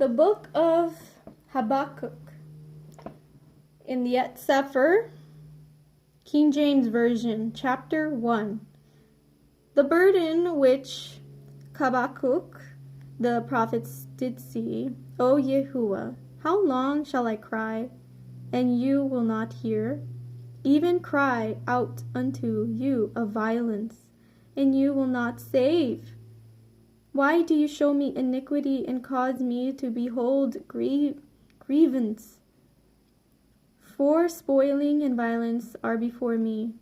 The book of Habakkuk in the Cepher, King James Version, chapter 1. The burden which CHABAQQUK the prophets did see, O Yahuwah, how long shall I cry, and you will not hear? Even cry out unto you of violence, and you will not save. Why do you show me iniquity and cause me to behold grievance? For spoiling and violence are before me,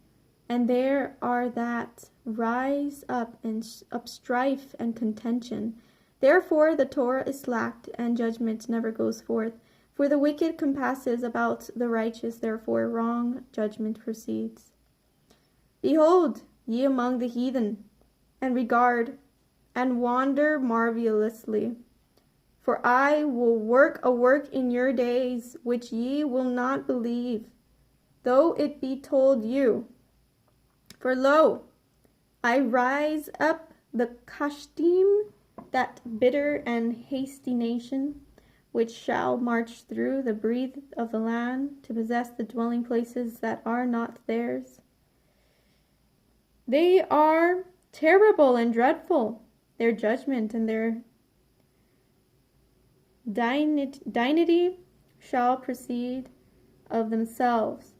and there are that rise up and up strife and contention. Therefore the Torah is slacked, and judgment never goes forth. For the wicked compasses about the righteous, therefore wrong judgment proceeds. Behold, ye among the heathen, and regard, and wander marvelously. For I will work a work in your days, which ye will not believe, though it be told you. For lo, I rise up the Kashtim, that bitter and hasty nation, which shall march through the breadth of the land, to possess the dwelling places that are not theirs. They are terrible and dreadful. Their judgment and their dignity shall proceed of themselves.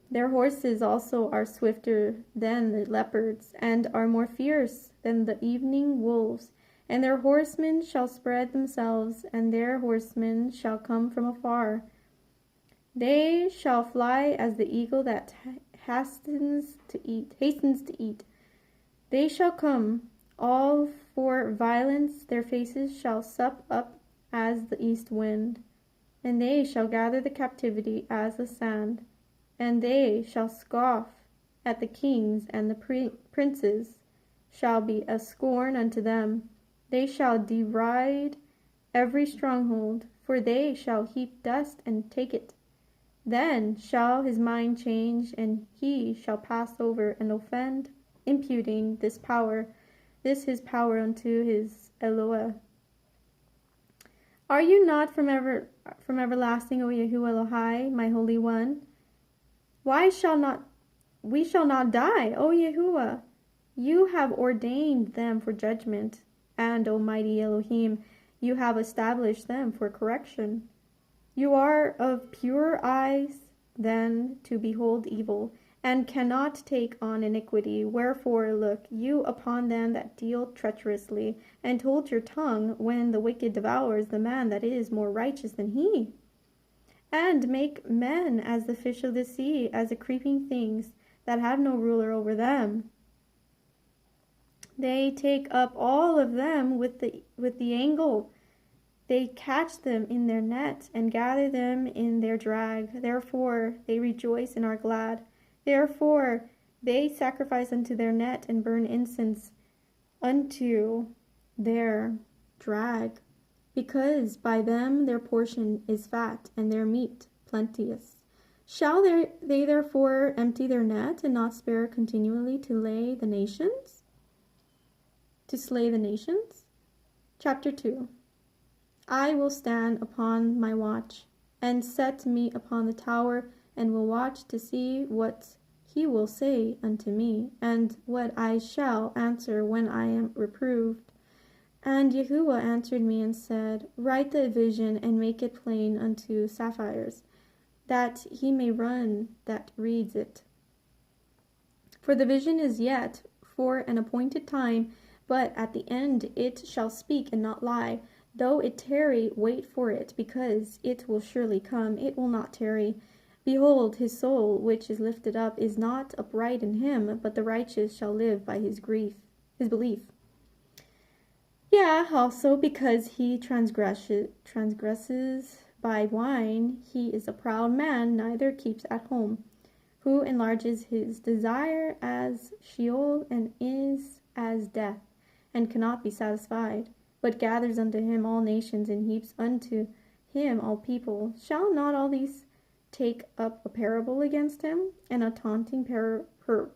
Their horses also are swifter than the leopards, and are more fierce than the evening wolves. And their horsemen shall spread themselves, and their horsemen shall come from afar. They shall fly as the eagle that hastens to eat. They shall come, all for violence. Their faces shall sup up as the east wind, and they shall gather the captivity as the sand. And they shall scoff at the kings, and the princes shall be a scorn unto them. They shall deride every stronghold, for they shall heap dust and take it. Then shall his mind change, and he shall pass over and offend, imputing this his power unto his Eloah. Are you not from everlasting, O Yahuwah Elohai, my Holy One? We shall not die, O Yahuwah. You have ordained them for judgment, and, O mighty Elohim, you have established them for correction. You are of purer eyes than to behold evil, and cannot take on iniquity. Wherefore look you upon them that deal treacherously, and hold your tongue when the wicked devours the man that is more righteous than he. And make men as the fish of the sea, as the creeping things that have no ruler over them. They take up all of them with the angle. They catch them in their net, and gather them in their drag. Therefore they rejoice and are glad. Therefore they sacrifice unto their net, and burn incense unto their drag. Because by them their portion is fat, and their meat plenteous. Shall they therefore empty their net, and not spare continually to slay the nations? Chapter 2. I will stand upon my watch, and set me upon the tower, and will watch to see what he will say unto me, and what I shall answer when I am reproved. And Yahuwah answered me and said, Write the vision, and make it plain unto Cephers, that he may run that reads it. For the vision is yet for an appointed time, but at the end it shall speak and not lie. Though it tarry, wait for it, because it will surely come. It will not tarry. Behold, his soul which is lifted up is not upright in him, but the righteous shall live by his belief. Yeah, also because he transgresses by wine, he is a proud man, neither keeps at home, who enlarges his desire as Sheol, and is as death, and cannot be satisfied, but gathers unto him all nations, and heaps unto him all people. Shall not all these take up a parable against him, and a taunting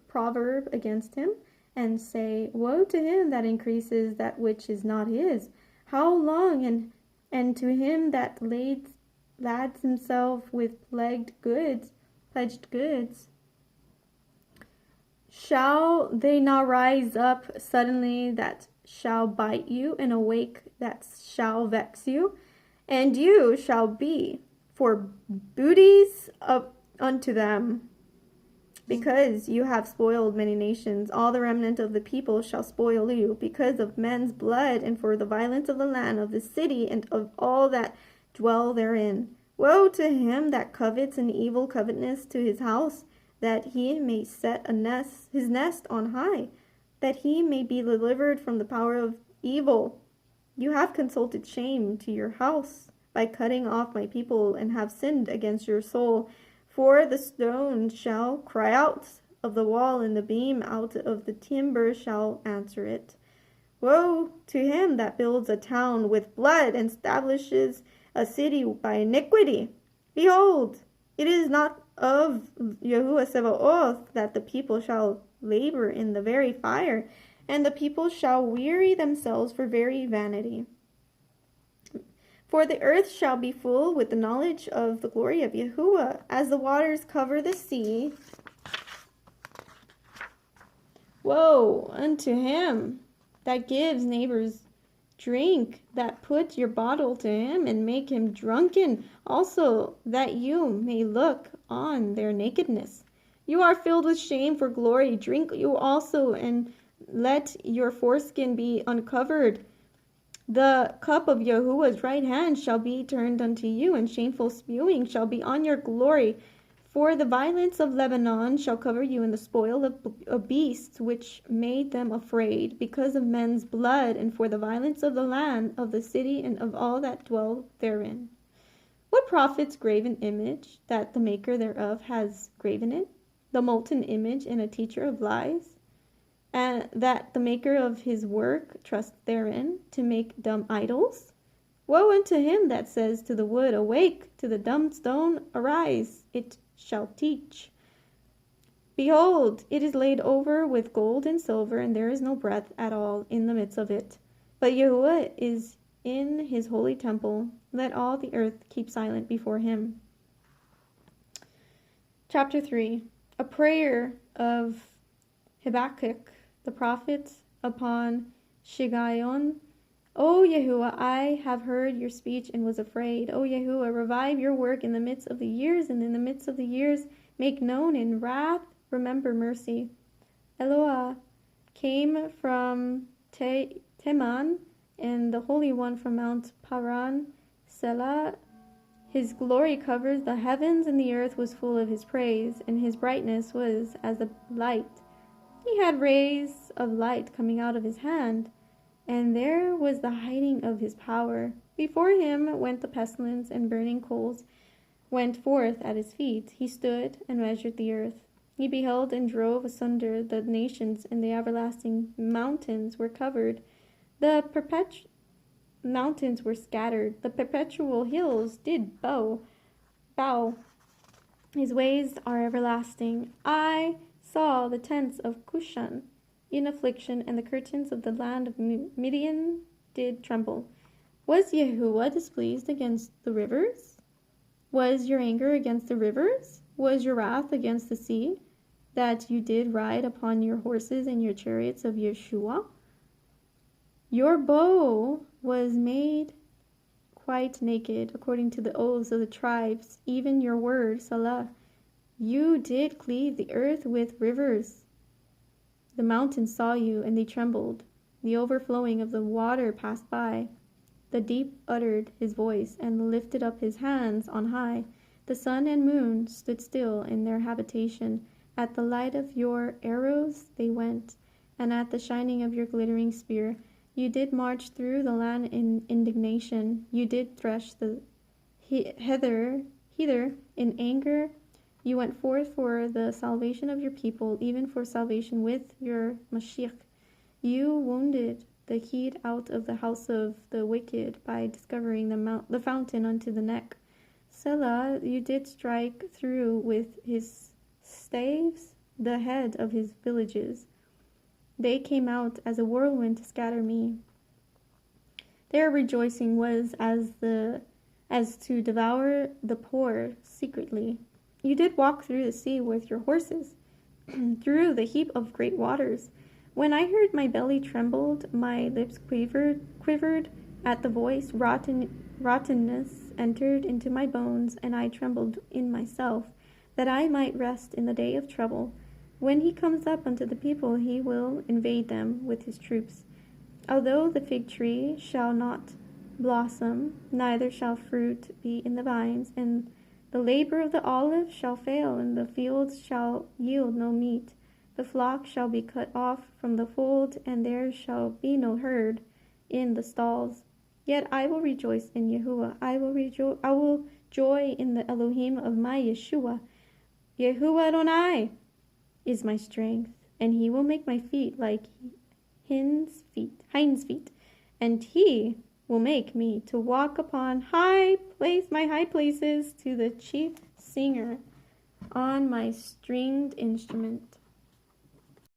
proverb against him, and say, Woe to him that increases that which is not his! How long, and And to him that lads himself with pledged goods, shall they not rise up suddenly that shall bite you, and awake that shall vex you? And you shall be for booties unto them, because you have spoiled many nations. All the remnant of the people shall spoil you, because of men's blood, and for the violence of the land, of the city, and of all that dwell therein. Woe to him that covets an evil covetousness to his house, that he may set his nest on high, that he may be delivered from the power of evil. You have consulted shame to your house by cutting off my people, and have sinned against your soul. For the stone shall cry out of the wall, and the beam out of the timber shall answer it. Woe to him that builds a town with blood, and establishes a city by iniquity. Behold, it is not of Yahuwah Sebaoth that the people shall labor in the very fire, and the people shall weary themselves for very vanity. For the earth shall be full with the knowledge of the glory of Yahuwah, as the waters cover the sea. Woe unto him that gives neighbors drink, that put your bottle to him, and make him drunken, also that you may look on their nakedness. You are filled with shame for glory. Drink you also, and let your foreskin be uncovered. The cup of Yahuwah's right hand shall be turned unto you, and shameful spewing shall be on your glory. For the violence of Lebanon shall cover you, and the spoil of beasts which made them afraid, because of men's blood, and for the violence of the land, of the city, and of all that dwell therein. What profits graven image, that the maker thereof has graven it? The molten image and a teacher of lies? And that the maker of his work trusts therein, to make dumb idols? Woe unto him that says to the wood, awake, to the dumb stone, arise, it shall teach. Behold, it is laid over with gold and silver, and there is no breath at all in the midst of it. But Yahuwah is in his holy temple. Let all the earth keep silent before him. Chapter 3. A prayer of Habakkuk, the prophet, upon Shiggaion. O Yahuwah, I have heard your speech and was afraid. O Yahuwah, revive your work in the midst of the years, and in the midst of the years make known in wrath, remember mercy. Eloah came from Teman, and the Holy One from Mount Paran. Selah, his glory covers the heavens, and the earth was full of his praise, and his brightness was as the light. He had rays of light coming out of his hand, and there was the hiding of his power. Before him went the pestilence, and burning coals went forth at his feet. He stood and measured the earth. He beheld and drove asunder the nations, and the everlasting mountains were covered. The mountains were scattered. The perpetual hills did bow. His ways are everlasting. I saw the tents of Cushan in affliction, and the curtains of the land of Midian did tremble. Was Yahuwah displeased against the rivers? Was your anger against the rivers? Was your wrath against the sea, that you did ride upon your horses and your chariots of Yeshua? Your bow was made quite naked, according to the oaths of the tribes, even your word, Salah. You did cleave the earth with rivers. The mountains saw you, and they trembled. The overflowing of the water passed by. The deep uttered his voice, and lifted up his hands on high. The sun and moon stood still in their habitation. At the light of your arrows they went, and at the shining of your glittering spear. You did march through the land in indignation. You did thresh the heather in anger. You went forth for the salvation of your people, even for salvation with your Mashiach. You wounded the heat out of the house of the wicked by discovering the fountain unto the neck. Selah, you did strike through with his staves the head of his villages. They came out as a whirlwind to scatter me. Their rejoicing was as to devour the poor secretly. You did walk through the sea with your horses, through the heap of great waters. When I heard, my belly trembled, my lips quivered at the voice. Rottenness entered into my bones, and I trembled in myself, that I might rest in the day of trouble. When he comes up unto the people, he will invade them with his troops. Although the fig tree shall not blossom, neither shall fruit be in the vines, and the labor of the olive shall fail, and the fields shall yield no meat. The flock shall be cut off from the fold, and there shall be no herd in the stalls. Yet I will rejoice in Yahuwah. I will joy in the Elohim of my Yeshua. Yahuwah Adonai is my strength, and he will make my feet like hinds feet, and he will make me to walk upon my high places, to the chief singer on my stringed instrument.